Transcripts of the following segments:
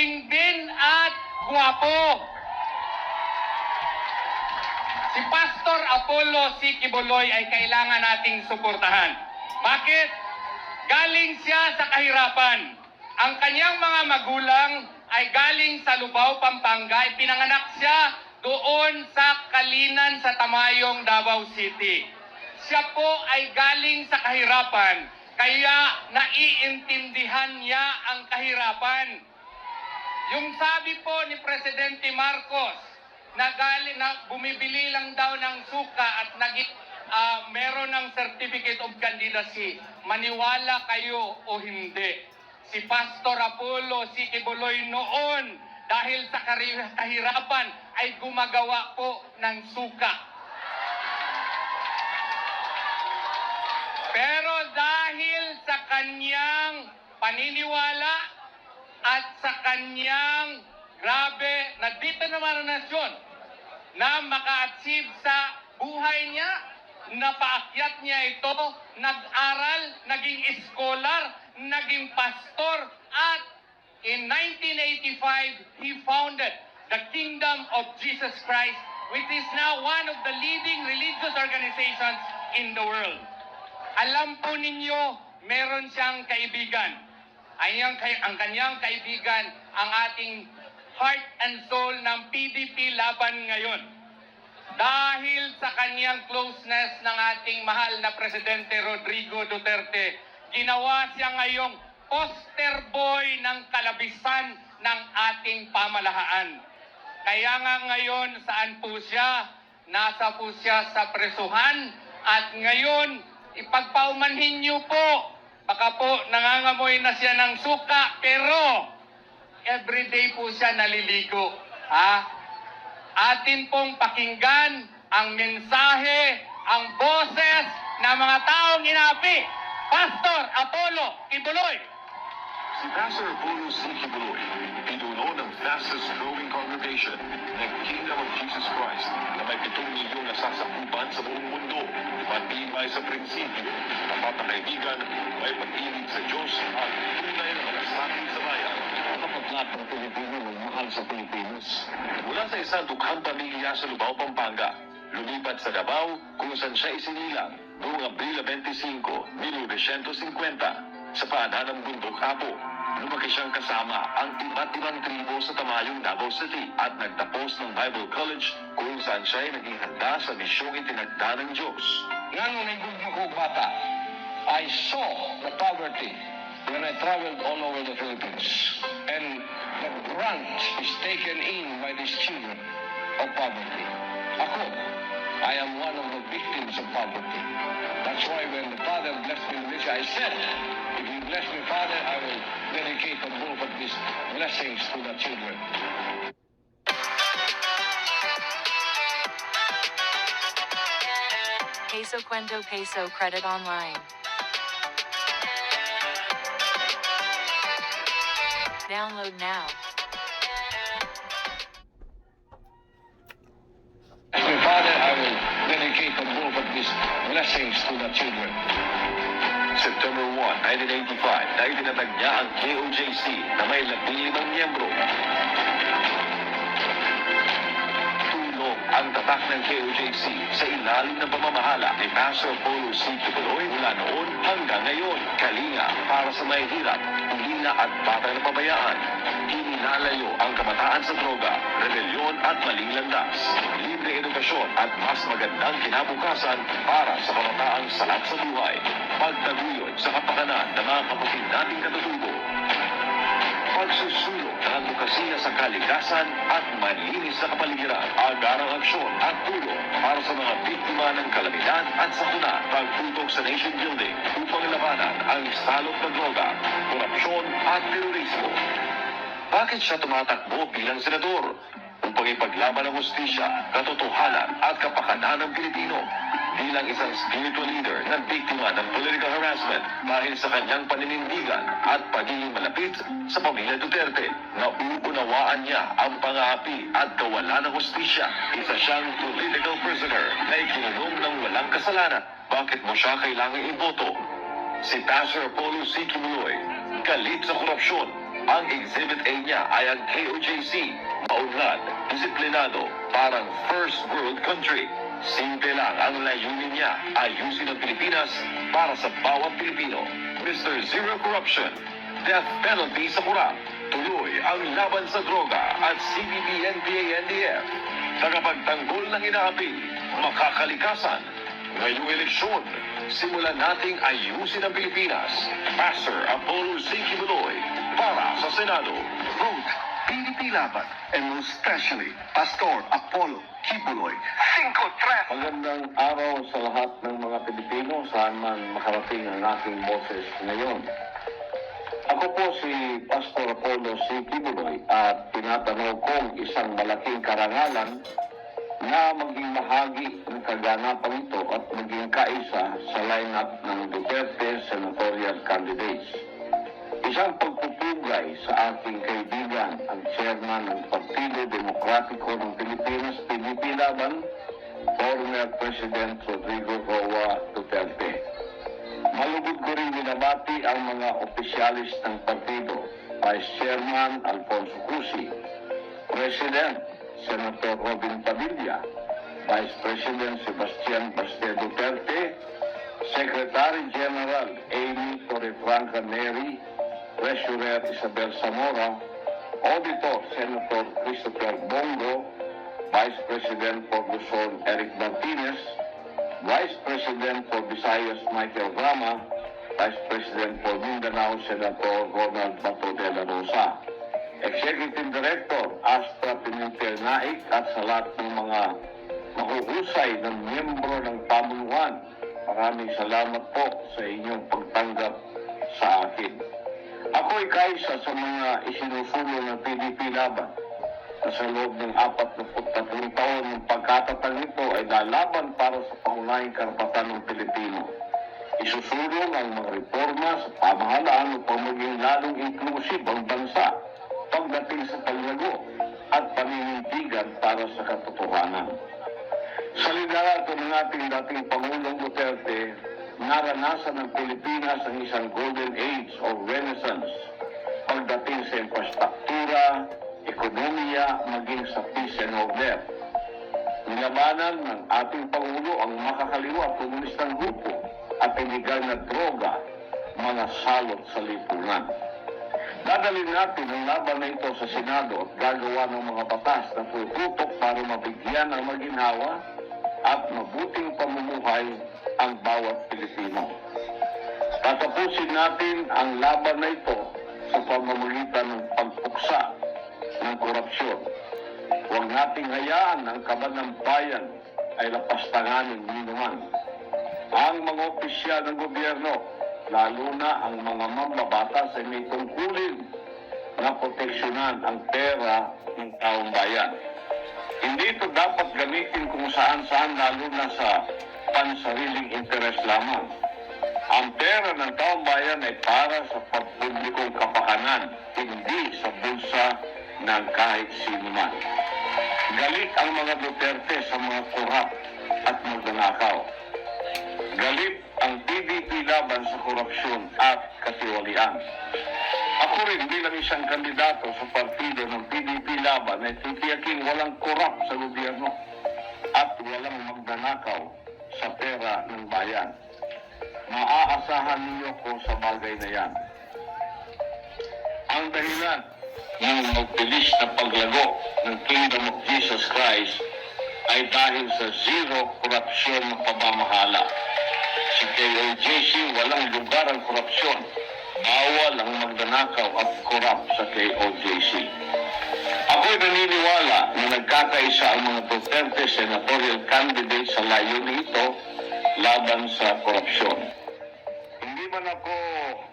magaling din at guwapo. Si Pastor Apollo C. Quiboloy ay kailangan nating suportahan. Bakit? Galing siya sa kahirapan. Ang kanyang mga magulang ay galing sa Lubao, Pampanga. Pinanganak siya doon sa Kalinan sa Tamayong, Davao City. Siya po ay galing sa kahirapan. Kaya naiintindihan niya ang kahirapan. Yung sabi po ni Presidente Marcos, na bumibili lang daw ng suka at meron ng certificate of candidacy. Maniwala kayo o hindi. Si Pastor Apollo C. Quiboloy noon, dahil sa kahirapan, ay gumagawa po ng suka. Pero dahil sa kanyang paniniwala at sa kanyang grabe na determinasyon na maka-achieve sa buhay niya, napaakyat niya ito, nag-aral, naging scholar, naging pastor, at in 1985, he founded the Kingdom of Jesus Christ, which is now one of the leading religious organizations in the world. Alam po ninyo, meron siyang kaibigan. Ang kanyang kaibigan, ang ating heart and soul ng PDP laban ngayon. Dahil sa kanyang closeness ng ating mahal na Presidente Rodrigo Duterte, ginawa siya ngayong poster boy ng kalabisan ng ating pamahalaan. Kaya nga ngayon, saan po siya? Nasa po siya sa presuhan, at ngayon, ipagpaumanhin niyo po, baka po nangangamoy na siya ng suka, pero everyday po siya naliligo. Atin pong pakinggan ang mensahe, ang boses ng mga taong inapi. Pastor Apollo Quiboloy. Si Pastor Apollo C. Quiboloy, pinuno ng fastest growing congregation ng Kingdom of Jesus Christ na may 7 milyong nasasakupan sa buong mundo. Matibay sa prinsipyo, tapat na kaibigan, may pag-ibig sa Diyos at tunay na malasakit sa bayan. Kapag lahat ng Pilipino may mahal sa Pilipinos. Mula sa isang dukhang pamilya sa Lubao, Pampanga, lumipat sa Davao kung saan siya isinilang noong Abril 25, 1950 sa paanan ng bundok Apo. Lumaki siyang kasama ang iba't ibang tribo sa Tamayong, Davao City at nagtapos ng Bible College kung saan siya ay naging handa sa misyong itinagda ng Diyos. Nang naging ako bata, I saw the poverty when I traveled all over the Philippines. And the brunt is taken in by these children of poverty. Ako, I am one of the victims of poverty. That's why when the Father blessed me with this, I said, if you bless me, Father, I will dedicate the bulk of these blessings to the children. Peso Cuento Peso Credit Online. Download now. Father, I will dedicate the bulk of these blessings to the children. September 1, 1985, na itinatag niya ang KOJC na may 15 miyembro. Tulong ang tatak ng KOJC sa ilalim ng pamamahala ni Pastor Apollo C. Quiboloy mula noon hanggang ngayon. Kalinga para sa may hirap, humila at batang napabayaan. Inilalayo ang kabataan sa droga, rebelyon at maling landas. Libre edukasyon at mas magandang kinabukasan para sa kabataang salat sa buhay. Pagtaguyod sa kapakanan ng mga kapatid nating katutubo. Pagsusulong ng advokasya sa kalikasan at malinis na kapaligiran. Agarang aksyon at tulong para sa mga biktima ng kalamidad at sakuna. Pagtutok sa nation building upang labanan ang salot na droga, korupsyon at terorismo. Bakit siya tumatakbo bilang senador? Upang ipaglaban ang hustisya, katotohanan at kapakanan ng Pilipino. Bilang isang spiritual leader na biktima ng political harassment dahil sa kanyang paninindigan at pagiging malapit sa pamilya Duterte, nauunawaan niya ang pang-aapi at kawalan ng hustisya. Isa siyang political prisoner na ikinulong ng walang kasalanan. Bakit mo siya kailangang iboto? Si Pastor Apollo C. Quiboloy, galit sa korupsyon Ang Exhibit A niya ay ang KOJC, maunlad, disiplinado, parang first world country. Simple lang ang layunin niya, ayusin ang Pilipinas para sa bawat Pilipino. Mr. Zero Corruption, death penalty sa kurap, tuloy ang laban sa droga at CBP-NPA-NDF. Tagapagtanggol ng inaapil, makakalikasan. Ngayong eleksyon, simulan nating ayusin ang Pilipinas. Pastor Apollo C. Kibuloy, para sa Senado. Vote PDP Laban, and most especially Pastor Apollo Kibuloy. 5-3. Magandang araw sa lahat ng mga Pilipino saan man makarating ang aking boses ngayon. Ako po si Pastor Apollo C. Kibuloy at tinatanong kong isang malaking karangalan na maging bahagi ng kaganapan ito at maging kaisa sa lineup ng Duterte senatorial candidates. Isang pagpupugay sa aking kaibigan, ang chairman ng Partido Demokratiko ng Pilipinas, PDP Laban, former President Rodrigo Roa Duterte. Malugod ko rin binabati ang mga opisyalis ng partido, Vice Chairman Alfonso Cusi, President Senator Robin Padilla, Vice President Sebastian Baste Duterte, Secretary General Amy Torrefranca Neri, Treasurer Isabel Zamora, Auditor Senator Christopher Bongo, Vice President for Luzon Eric Martinez, Vice President for Visayas Michael Rama, Vice President for Mindanao Senator Ronald Bato de la Rosa, Executive Director Astra Pimentel Naik at sa lahat ng mga mahuhusay ng miyembro ng pamunuan. Maraming salamat po sa inyong pagtanggap sa akin. Ako'y kaisa sa mga isinusulong ng PDP Laban na sa loob ng 43 taon ng pagkatatag nito ay lalaban para sa pangunahing karapatan ng Pilipino. Isusulong ang mga reforma sa pamahalaan upang maging lalong inklusib ang bansa pagdating sa paglago at paninindigan para sa katotohanan. Sa liderato ng ating dating Pangulong Duterte, naranasan ng Pilipinas ang isang golden age o renaissance pagdating sa infrastruktura, ekonomiya, maging sa peace and order. Nilabanan ng ating Pangulo ang makakaliwa at komunistang grupo at iligal na droga, mga salot sa lipunan. Dadalhin natin ang laban na ito sa Senado at gagawa ng mga batas na tututok para mabigyan ng maginhawa at mabuting pamumuhay ang bawat Pilipino. Tatapusin natin ang laban na ito sa pamamagitan ng pagpuksa ng korupsyon. Huwag nating hayaan ang kaban ng bayan ay lapastanganin minuman. Ang mga opisyal ng gobyerno, lalo na ang mga mambabatas ay may tungkulin na proteksyonan ang pera ng taong bayan. Hindi ito dapat gamitin kung saan-saan, lalo na sa pansariling interes lamang. Ang pera ng taong bayan ay para sa pampublikong kapakanan, hindi sa bulsa ng kahit sino man. Galit ang mga Duterte sa mga kurap at magnanakaw. Galit ang PDP Laban sa korupsyon at katiwalian. Ako rin bilang isang kandidato sa partido ng PDP Laban ay titiyaking walang korap sa gobyerno at walang magnanakaw sa pera ng bayan. Maaasahan niyo ko sa bagay na yan. Ang dahilan ng magbilis na paglago ng Kingdom of Jesus Christ ay dahil sa zero korupsyon ng pamamahala. Si KOJC walang lugar ang korupsyon. Bawal ang magnanakaw at korap sa KOJC. Ako'y naniniwala na nagkakaisa ang mga Duterte senatorial candidates sa layunin ito laban sa korupsyon. Hindi man ako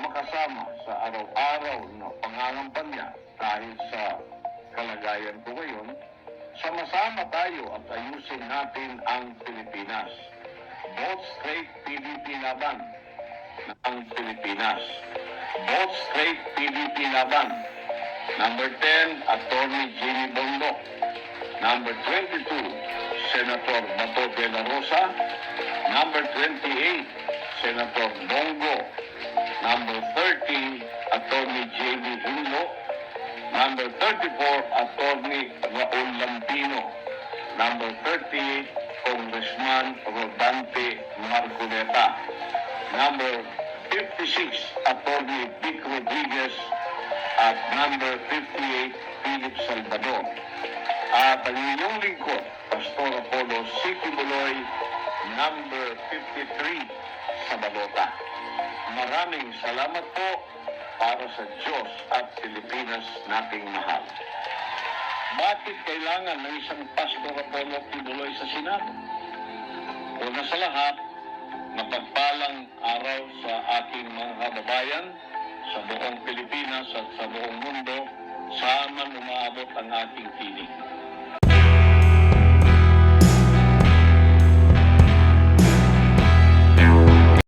makasama sa araw-araw na pangangampanya dahil sa kalagayan ko ngayon, sama-sama tayo at ayusin natin ang Pilipinas. Vote straight PDP Laban ng Pilipinas. Vote straight PDP Laban. Number 10, Attorney Jimmy Bongo. Number 22, Senator Bato de la Rosa. Number 28, Senator Bongo. Number 30, Attorney J.B. Hinlo. Number 34, Attorney Raul Lampino. Number 38, Congressman Rodante Marcoleta. Number 56, Attorney Vic Rodriguez. At number 58, Philip Salvador. At ang inyong lingkod, Pastor Apollo C. Kibuloy, number 53 sa Balota. Maraming salamat po para sa Diyos at Pilipinas nating mahal. Bakit kailangan ng isang Pastor Apollo Kibuloy sa Senado? Una sa lahat, mapagpalang araw sa aking mga kababayan sa buong Pilipinas at sa buong mundo, saan man umaabot ang aking tinig.